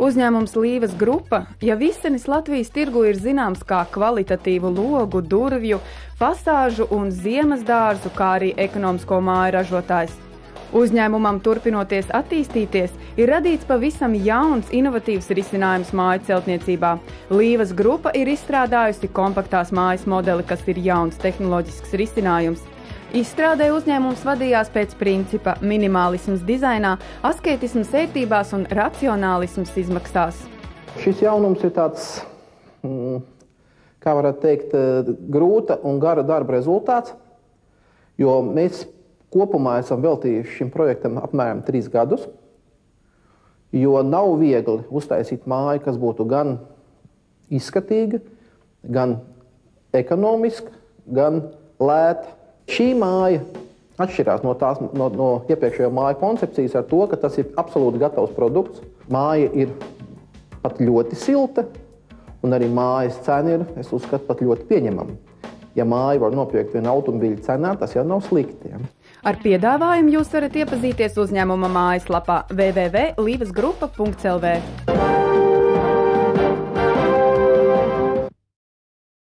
Uzņēmums Līvas grupa jau izsenis Latvijas tirgu ir zināms kā kvalitatīvu logu, durvju, fasāžu un ziemas dārzu, kā arī ekonomisko māju ražotājs. Uzņēmumam turpinoties attīstīties, ir radīts pavisam jauns, inovatīvs risinājums māju celtniecībā. Līvas grupa ir izstrādājusi kompaktās mājas modeli, kas ir jauns tehnoloģisks risinājums. Izstrādē uzņēmums vadījās pēc principa minimālisms dizainā, asketisms ērtībās un racionālisms izmaksās. Šis jaunums ir tāds, kā varētu teikt, grūta un gara darba rezultāts, jo mēs kopumā esam veltījuši šim projektam apmēram 3 gadus, jo nav viegli uztaisīt māju, kas būtu gan izskatīga, gan ekonomiska, gan lēta. Šī māja atšķirās no iepriekšējo māju koncepcijas ar to, ka tas ir absolūti gatavs produkts. Māja ir pat ļoti silta, un arī mājas cena ir, es uzskatu, pat ļoti pieņemama. Ja māju var nopirkt viena automobīļa cenā, tas jau nav slikti. Ja? Ar piedāvājumu jūs varat iepazīties uzņēmuma mājaslapā www.livasgrupa.lv.